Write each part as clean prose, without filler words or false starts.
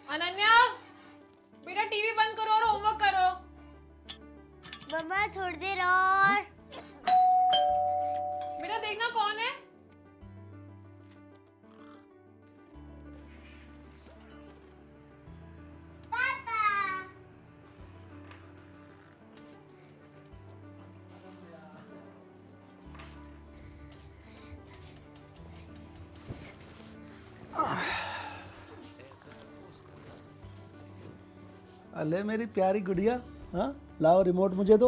अनन्या, बेटा टीवी बंद करो और होमवर्क करो। मम्मा थोड़ी देर और। बेटा देखना कौन है। अले मेरी प्यारी गुड़िया, हाँ लाओ रिमोट मुझे दो।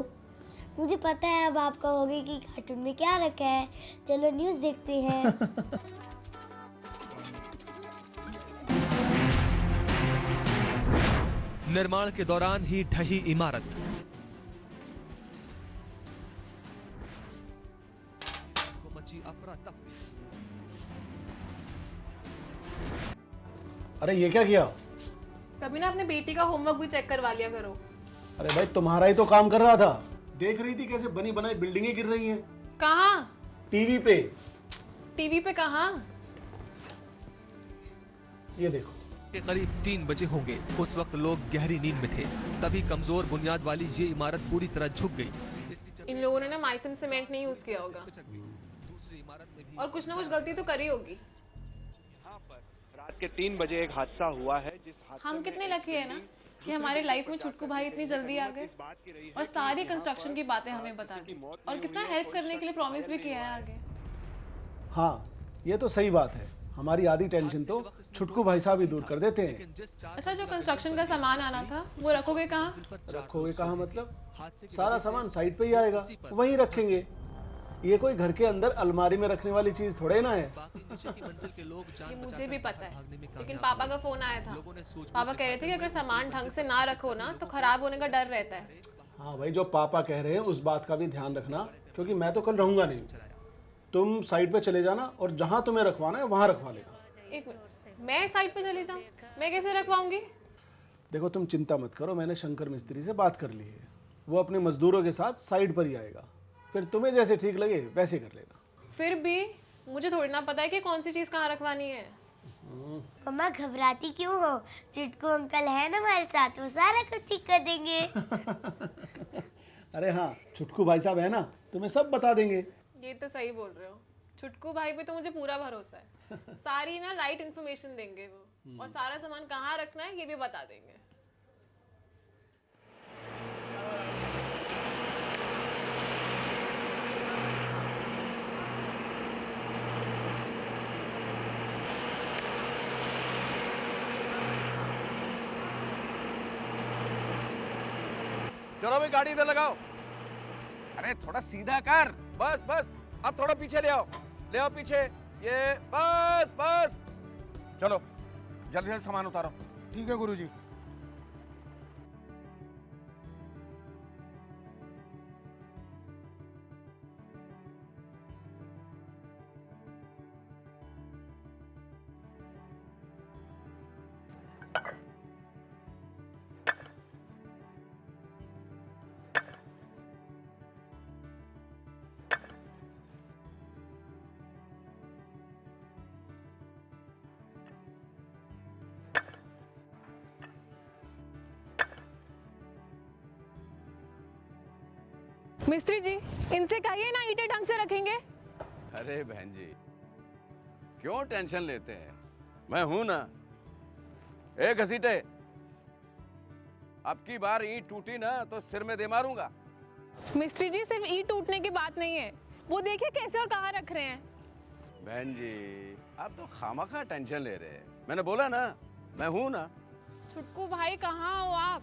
मुझे पता है अब आप कहोगे कि कार्टून में क्या रखा है। चलो न्यूज़ देखते हैं। निर्माण के दौरान ही ढही इमारत। मची अफरा तफरी। अरे ये क्या किया? कभी ना अपने बेटी का होमवर्क भी चेक करवा लिया करो। अरे भाई तुम्हारा ही तो काम कर रहा था। देख रही थी कैसे बनी बनाई बिल्डिंगें गिर रही हैं। कहाँ? टीवी पे। टीवी पे कहाँ? ये देखो। के करीब 3 बजे होंगे। उस वक्त लोग गहरी नींद में थे। तभी कमजोर बुनियाद वाली ये इमारत पूरी तरह झुक गई। इन लोगों ने ना माइसिन सीमेंट नहीं यूज किया होगा दूसरी इमारत में भी और कुछ ना कुछ गलती तो करी होगी। रात के 3 बजे एक हादसा हुआ है जिस हादसे हम कितने लकी है ना कि हमारे लाइफ में छुटकू भाई इतनी जल्दी आ गए और सारी कंस्ट्रक्शन की बातें हमें बता दी और कितना हेल्प करने के लिए प्रॉमिस भी किया है आगे। हाँ ये तो सही बात है। हमारी आधी टेंशन तो छुटकू भाई साहब ही दूर कर देते हैं। अच्छा, जो कंस्ट्रक्शन का सामान आना था वो रखोगे कहाँ? रखोगे कहाँ मतलब? सारा सामान साइड पे ही आएगा, वहीं रखेंगे। ये कोई घर के अंदर अलमारी में रखने वाली चीज थोड़े ना है। ये मुझे भी पता है, लेकिन पापा का फोन आया था। पापा कह रहे थे कि अगर सामान ढंग से ना रखो ना तो खराब होने का डर रहता है। हाँ भाई, जो पापा कह रहे हैं उस बात का भी ध्यान रखना, क्योंकि मैं तो कल रहूंगा नहीं। तुम साइड पे चले जाना और जहां तुम्हें रखवाना है वहां रखवा लेना। एक मिनट, मैं साइड पे चली जाऊँ? मैं कैसे रखवाऊंगी? देखो तुम चिंता मत करो, मैंने शंकर मिस्त्री से बात कर ली है। वो अपने मजदूरों के साथ साइड पर ही आएगा। फिर तुम्हें जैसे ठीक लगे वैसे कर लेना। फिर भी मुझे थोड़ी ना पता है कि कौन सी चीज कहाँ रखवानी है। मम्मा घबराती क्यों हो? चिटकू अंकल है ना हमारे साथ, वो सारा कुछ ठीक कर देंगे। अरे हाँ, छुटकू भाई साहब है ना, तुम्हें सब बता देंगे। ये तो सही बोल रहे हो। छुटकू भाई पे तो मुझे पूरा भरोसा है। सारी ना राइट इन्फॉर्मेशन देंगे वो, और सारा सामान कहाँ रखना है ये भी बता देंगे। चलो भाई गाड़ी इधर लगाओ। अरे थोड़ा सीधा कर। बस बस, अब थोड़ा पीछे ले आओ पीछे। ये बस बस, चलो जल्दी से सामान उतारो। ठीक है गुरुजी। मिस्त्री जी, इनसे कहिए ना ईंटें ढंग से रखेंगे। अरे बहन जी, क्यों टेंशन लेते हैं? मैं हूं ना। एक घसीटे, अब की बार ईंट टूटी ना तो सिर में दे मारूंगा। मिस्त्री जी, सिर्फ ईंट टूटने की बात नहीं है, वो देखिए कैसे और कहाँ रख रहे हैं। बहन जी, आप तो खामखा टेंशन ले रहे हैं। मैंने बोला ना, मैं हूं ना। छुटकू भाई कहाँ हो आप?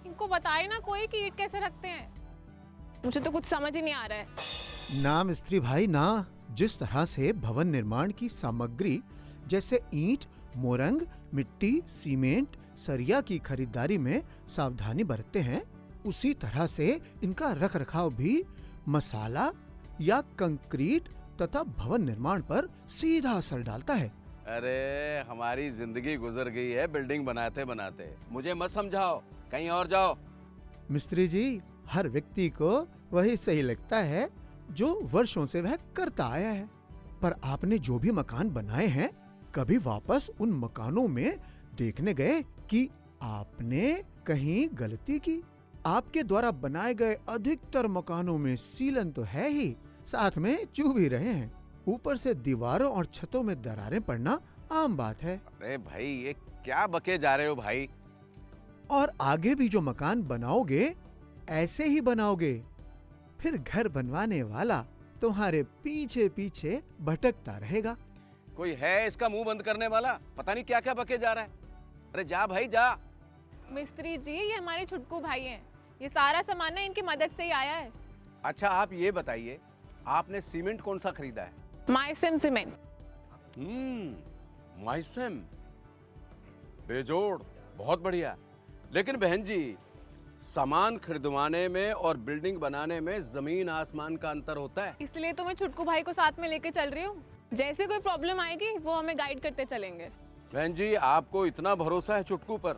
इनको बताए ना कोई कि ईंट कैसे रखते हैं। मुझे तो कुछ समझ ही नहीं आ रहा है। ना मिस्त्री भाई ना, जिस तरह से भवन निर्माण की सामग्री जैसे ईंट, मोरंग, मिट्टी, सीमेंट, सरिया की खरीदारी में सावधानी बरतते हैं, उसी तरह से इनका रखरखाव भी मसाला या कंक्रीट तथा भवन निर्माण पर सीधा असर डालता है। अरे हमारी जिंदगी गुजर गई है बिल्डिंग बनाते बनाते। मुझे मत समझाओ, कहीं और जाओ। मिस्त्री जी, हर व्यक्ति को वही सही लगता है जो वर्षों से वह करता आया है। पर आपने जो भी मकान बनाए हैं, कभी वापस उन मकानों में देखने गए कि आपने कहीं गलती की? आपके द्वारा बनाए गए अधिकतर मकानों में सीलन तो है ही, साथ में चूह भी रहे हैं। ऊपर से दीवारों और छतों में दरारें पड़ना आम बात है। अरे भाई, ये क्या बके जा रहे हो भाई? और आगे भी जो मकान बनाओगे ऐसे ही बनाओगे, फिर घर बनवाने वाला तुम्हारे पीछे पीछे भटकता रहेगा। कोई है इसका मुंह बंद करने वाला? पता नहीं क्या क्या बके जा रहा है। अरे जा भाई जा। मिस्त्री जी, ये हमारे छुटकू भाई हैं। ये सारा सामान ना इनकी मदद से ही आया है। अच्छा, आप ये बताइए, आपने सीमेंट कौन सा खरीदा है? माइसिम सीमेंट। माइसिम, बेजोड़, बहुत बढ़िया। लेकिन बहन जी, सामान खरीदवाने में और बिल्डिंग बनाने में जमीन आसमान का अंतर होता है। इसलिए तो मैं छुटकू भाई को साथ में लेके चल रही हूँ। जैसे कोई प्रॉब्लम आएगी वो हमें गाइड करते चलेंगे। बहन जी, आपको इतना भरोसा है छुटकू पर,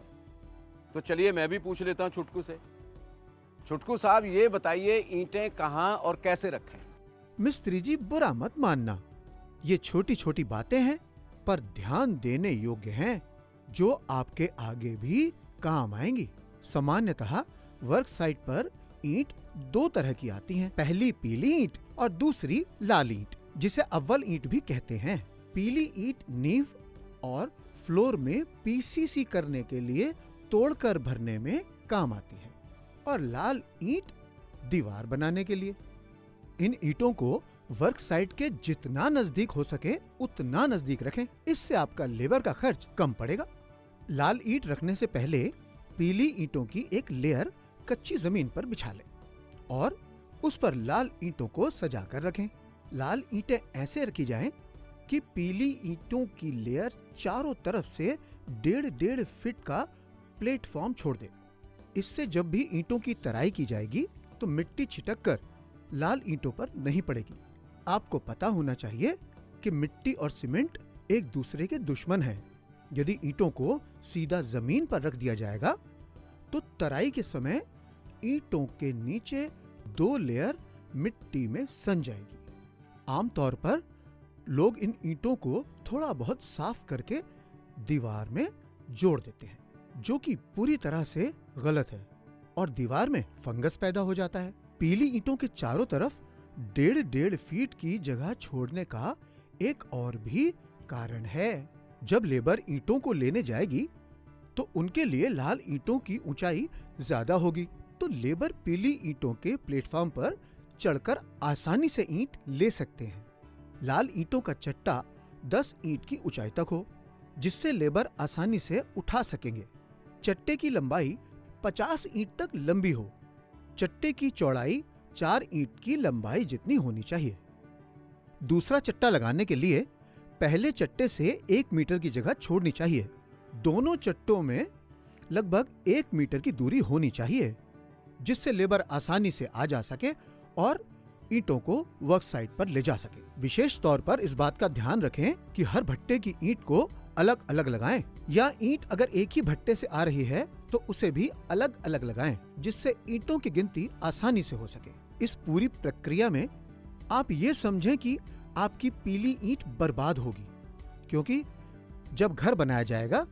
तो चलिए मैं भी पूछ लेता हूँ छुटकू से। छुटकू साहब, ये बताइए ईंटें कहाँ और कैसे रखें? मिस्त्री जी, बुरा मत मानना, ये छोटी छोटी बातें हैं पर ध्यान देने योग्य हैं, जो आपके आगे भी काम आएंगी। सामान्यतः वर्क साइट पर ईंट दो तरह की आती हैं। पहली पीली ईंट और दूसरी लाल ईंट, जिसे अव्वल ईंट भी कहते हैं। पीली ईंट नींव और फ्लोर में पीसीसी करने के लिए तोड़कर भरने में काम आती है, और लाल ईंट दीवार बनाने के लिए। इन ईंटों को वर्क साइट के जितना नजदीक हो सके उतना नजदीक रखें, इससे आपका लेबर का खर्च कम पड़ेगा। लाल ईंट रखने से पहले पीली ईंटों की एक लेयर कच्ची जमीन पर बिछा लें और उस पर लाल ईंटों को सजा कर रखें। लाल ईंटें ऐसे रखी जाएं कि पीली ईंटों की लेयर चारों तरफ से 1.5 फीट का प्लेटफॉर्म छोड़ दे। इससे जब भी ईंटों की तराई की जाएगी तो मिट्टी छिटक कर लाल ईंटों पर नहीं पड़ेगी। आपको पता होना चाहिए कि मिट्टी और सीमेंट एक दूसरे के दुश्मन हैं। यदि ईंटों को सीधा जमीन पर रख दिया जाएगा तो तराई के समय ईंटों के नीचे 2 लेयर मिट्टी में सन जाएगी। आमतौर पर लोग इन ईंटों को थोड़ा बहुत साफ करके दीवार में जोड़ देते हैं, जो कि पूरी तरह से गलत है और दीवार में फंगस पैदा हो जाता है। पीली ईंटों के चारों तरफ 1.5 फीट की जगह छोड़ने का एक और भी कारण है। जब लेबर ईंटों को लेने जाएगी तो उनके लिए लाल ईंटों की ऊंचाई ज्यादा होगी, तो लेबर पीली ईंटों के प्लेटफॉर्म पर चढ़कर आसानी से ईंट ले सकते हैं। लाल ईंटों का चट्टा 10 ईंट की ऊंचाई तक हो, जिससे लेबर आसानी से उठा सकेंगे। चट्टे की लंबाई 50 ईंट तक लंबी हो। चट्टे की चौड़ाई 4 ईंट की लंबाई जितनी होनी चाहिए। दूसरा चट्टा लगाने के लिए पहले चट्टे से 1 मीटर की जगह छोड़नी चाहिए। दोनों चट्टों में लगभग 1 मीटर की दूरी होनी चाहिए, जिससे लेबर आसानी से आ जा सके और ईंटों को वर्क साइट पर ले जा सके। विशेष तौर पर इस बात का ध्यान रखें कि हर भट्टे की ईंट को अलग अलग लगाएं, या ईंट अगर एक ही भट्टे से आ रही है तो उसे भी अलग अलग लगाएं, जिससे ईंटों की गिनती आसानी से हो सके। इस पूरी प्रक्रिया में आप ये समझें कि आपकी पीली ईंट बर्बाद होगी, क्योंकि जब घर बनाया जाएगा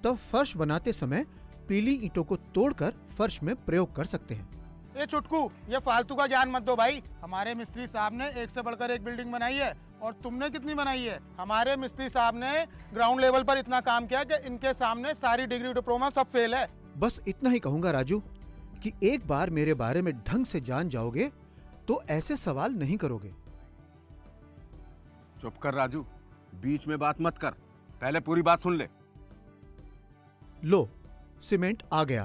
तब फर्श बनाते समय पीली ईंटों को तोड़कर फर्श में प्रयोग कर सकते हैं। ये चुटकू, ये फालतू का ज्ञान मत दो भाई। हमारे मिस्त्री साहब ने एक से बढ़कर एक बिल्डिंग बनाई है, और तुमने कितनी बनाई है? हमारे मिस्त्री साहब ने ग्राउंड लेवल पर इतना काम किया कि इनके सामने सारी डिग्री डिप्लोमा सब फेल है। बस इतना ही कहूंगा राजू, कि एक बार मेरे बारे में ढंग से जान जाओगे तो ऐसे सवाल नहीं करोगे। चुप कर राजू, बीच में बात मत कर, पहले पूरी बात सुन ले। लो, सीमेंट आ गया।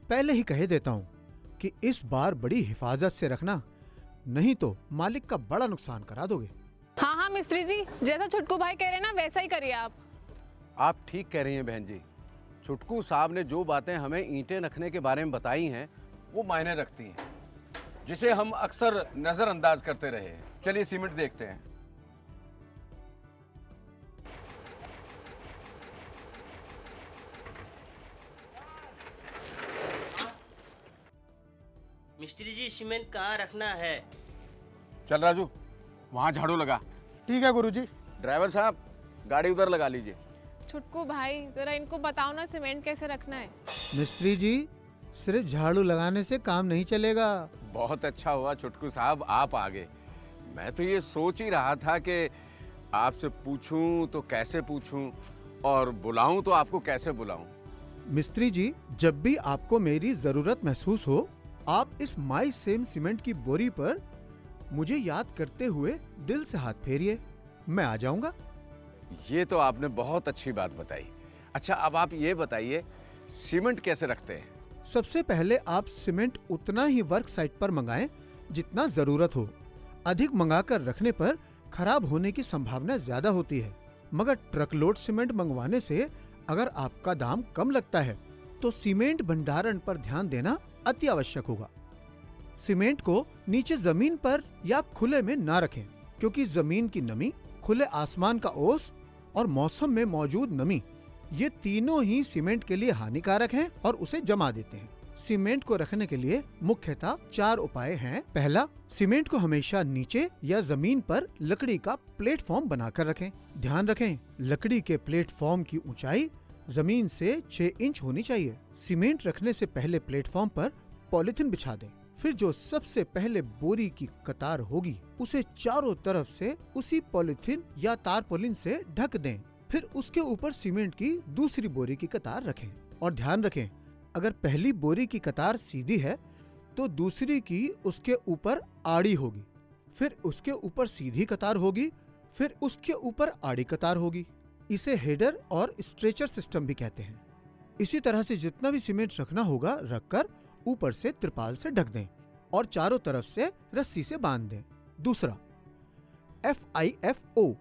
पहले ही कह देता हूं कि इस बार बड़ी हिफाजत से रखना, नहीं तो मालिक का बड़ा नुकसान करा दोगे। हाँ हाँ मिस्त्री जी, जैसा छुटकू भाई कह रहे हैं ना वैसा ही करिए आप। आप ठीक कह रही हैं बहन जी। छुटकू साहब ने जो बातें हमें ईंटें रखने के बारे में बताई हैं वो मायने रखती हैं, जिसे हम अक्सर नजरअंदाज करते रहे हैं। चलिए सीमेंट देखते हैं। मिस्त्री जी, सीमेंट कहाँ रखना है? चल राजू, वहां झाड़ू लगा, ठीक है गुरुजी। ड्राइवर साहब गाड़ी उधर लगा लीजिए। छुटकू भाई जरा इनको बताओ ना सीमेंट कैसे रखना है। मिस्त्री जी, सिर्फ झाड़ू लगाने से काम नहीं चलेगा। बहुत अच्छा हुआ छुटकू साहब आप आ गए। मैं तो ये सोच ही रहा था कि आपसे पूछूं तो कैसे पूछूं और बुलाऊं तो आपको कैसे बुलाऊं। मिस्त्री जी, जब भी आपको मेरी जरूरत महसूस हो, आप इस माई सेम सीमेंट की बोरी पर मुझे याद करते हुए दिल से हाथ फेरिए, मैं आ जाऊंगा। ये तो आपने बहुत अच्छी बात बताई। अच्छा अब आप ये बताइए सीमेंट कैसे रखते हैं? सबसे पहले आप सीमेंट उतना ही वर्क साइट पर मंगाएं जितना जरूरत हो। अधिक मंगाकर रखने पर खराब होने की संभावना ज्यादा होती है, मगर ट्रकलोड सीमेंट मंगवाने से अगर आपका दाम कम लगता है तो सीमेंट भंडारण पर ध्यान देना अति आवश्यक होगा। सीमेंट को नीचे जमीन पर या खुले में ना रखें, क्योंकि जमीन की नमी, खुले आसमान का ओस और मौसम में मौजूद नमी, ये तीनों ही सीमेंट के लिए हानिकारक हैं और उसे जमा देते हैं। सीमेंट को रखने के लिए मुख्यतः 4 उपाय हैं। पहला, सीमेंट को हमेशा नीचे या जमीन पर लकड़ी का प्लेटफॉर्म बनाकर रखें। ध्यान रखें, लकड़ी के प्लेटफॉर्म की ऊंचाई जमीन से 6 इंच होनी चाहिए। सीमेंट रखने से पहले प्लेटफॉर्म पर पॉलिथीन बिछा दें। फिर जो सबसे पहले बोरी की कतार होगी उसे चारों तरफ से उसी पॉलिथीन या तारपोलिन से ढक दें। फिर उसके ऊपर सीमेंट की दूसरी बोरी की कतार रखें। और ध्यान रखें, अगर पहली बोरी की कतार सीधी है तो दूसरी की उसके ऊपर आड़ी होगी, फिर उसके ऊपर सीधी कतार होगी, फिर उसके ऊपर आड़ी कतार होगी। इसे हेडर और स्ट्रेचर सिस्टम भी कहते हैं। इसी तरह से जितना भी सीमेंट रखना होगा रखकर ऊपर से त्रिपाल से ढक दें और चारों तरफ से रस्सी से बांध दें। दूसरा, FIFO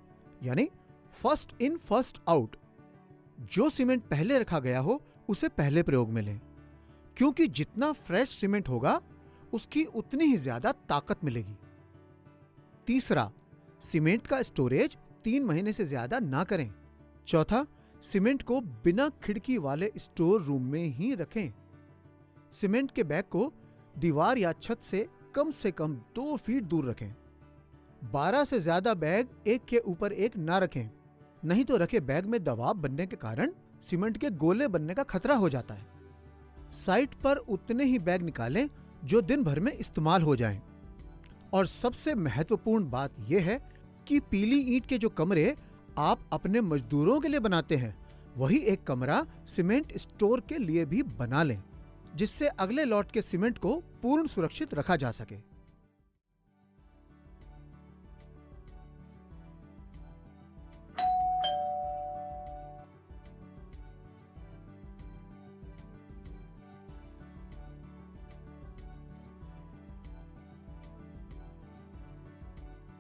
यानी फर्स्ट इन फर्स्ट आउट। जो सीमेंट पहले रखा गया हो उसे पहले प्रयोग में लें, क्योंकि जितना फ्रेश सीमेंट होगा उसकी उतनी ही ज्यादा ताकत मिलेगी। तीसरा, सीमेंट का स्टोरेज 3 महीने से ज्यादा ना करें। चौथा, सीमेंट को बिना खिड़की वाले स्टोर रूम में ही रखें। सीमेंट के बैग को दीवार या छत से कम 2 फीट दूर रखें। 12 से ज्यादा बैग एक के ऊपर एक ना रखें, नहीं तो रखे बैग में दबाव बनने के कारण सीमेंट के गोले बनने का खतरा हो जाता है। साइट पर उतने ही बैग निकालें जो दिन भर में इस्तेमाल हो जाएं। और सबसे महत्वपूर्ण बात यह है कि पीली ईंट के जो कमरे आप अपने मजदूरों के लिए बनाते हैं, वही एक कमरा सीमेंट स्टोर के लिए भी बना लें, जिससे अगले लॉट के सीमेंट को पूर्ण सुरक्षित रखा जा सके।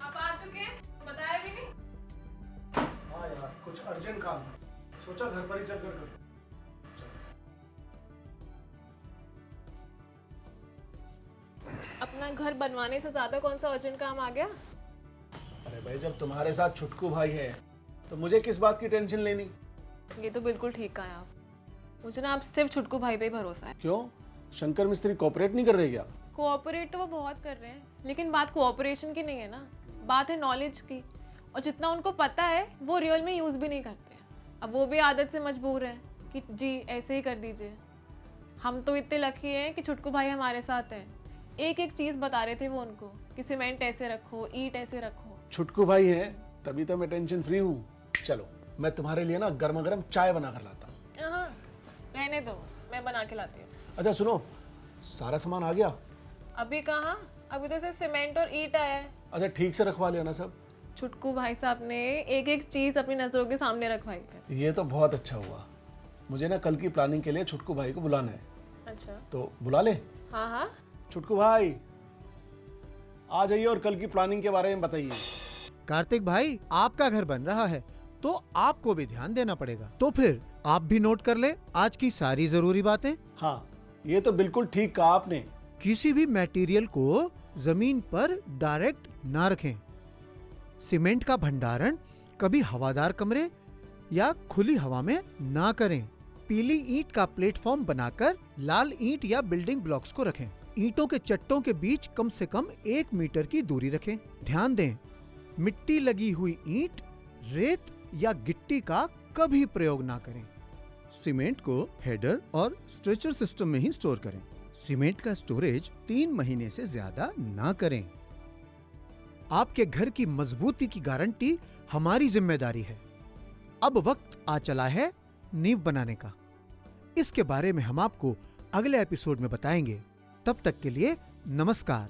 आप आ चुके हैं? बताया भी नहीं। हाँ यार, कुछ अर्जेंट काम है, सोचा घर पर ही चल कर करूं। अपना घर बनवाने से ज्यादा कौन सा अर्जेंट काम आ गया? अरे भाई, जब तुम्हारे साथ छुटकू भाई है तो मुझे किस बात की टेंशन लेनी। ये तो बिल्कुल ठीक कहा आप। मुझे ना आप सिर्फ छुटकू भाई पे ही भरोसा है। क्यों, शंकर मिस्त्री कोऑपरेट नहीं कर रहे क्या? कोऑपरेट तो वो बहुत कर रहे हैं, लेकिन बात कोऑपरेशन की नहीं है ना, बात है नॉलेज की। और जितना उनको पता है वो रियल में यूज़ भी नहीं करते। अब वो भी आदत से मजबूर है कि जी ऐसे ही कर दीजिए। हम तो इतने लकी हैं कि छुटकू भाई हमारे साथ हैं। एक एक चीज़ बता रहे थे वो उनको कि सीमेंट ऐसे रखो, ईंट ऐसे रखो। छुटकू भाई है तभी तो मैं टेंशन फ्री हूँ। चलो मैं तुम्हारे लिए ना गर्मा गर्म चाय बना कर लाता हूँ। हाँ, रहने दो, मैं बना के लाती हूँ। अच्छा सुनो, सारा सामान आ गया? अभी कहाँ, अभी तो सिर्फ सीमेंट और ईंट आया है। अच्छा ठीक से रखवा लेना सब। छुटकू भाई साहब ने एक एक चीज़ अपनी नज़रों के सामने रखवाई है। ये तो बहुत अच्छा हुआ। मुझे ना कल की प्लानिंग के लिए छुटकू भाई को बुलाना है। अच्छा, तो बुला ले। हाँ हाँ। छुटकू भाई आ जाइए और कल की प्लानिंग के बारे में बताइए। कार्तिक भाई, आपका घर बन रहा है तो आपको भी ध्यान देना पड़ेगा, तो फिर आप भी नोट कर ले आज की सारी जरूरी बातें। हाँ, ये तो बिल्कुल ठीक कहा आपने। किसी भी मटेरियल को जमीन पर डायरेक्ट ना रखें। सीमेंट का भंडारण कभी हवादार कमरे या खुली हवा में ना करें। पीली ईंट का प्लेटफॉर्म बनाकर लाल ईंट या बिल्डिंग ब्लॉक्स को रखें। ईंटों के चट्टों के बीच कम से कम 1 मीटर की दूरी रखें। ध्यान दें, मिट्टी लगी हुई ईंट, रेत या गिट्टी का कभी प्रयोग ना करें। सीमेंट को हेडर और स्ट्रेचर सिस्टम में ही स्टोर करें। सीमेंट का स्टोरेज 3 महीने से ज्यादा ना करें। आपके घर की मजबूती की गारंटी हमारी जिम्मेदारी है। अब वक्त आ चला है नींव बनाने का। इसके बारे में हम आपको अगले एपिसोड में बताएंगे। तब तक के लिए नमस्कार।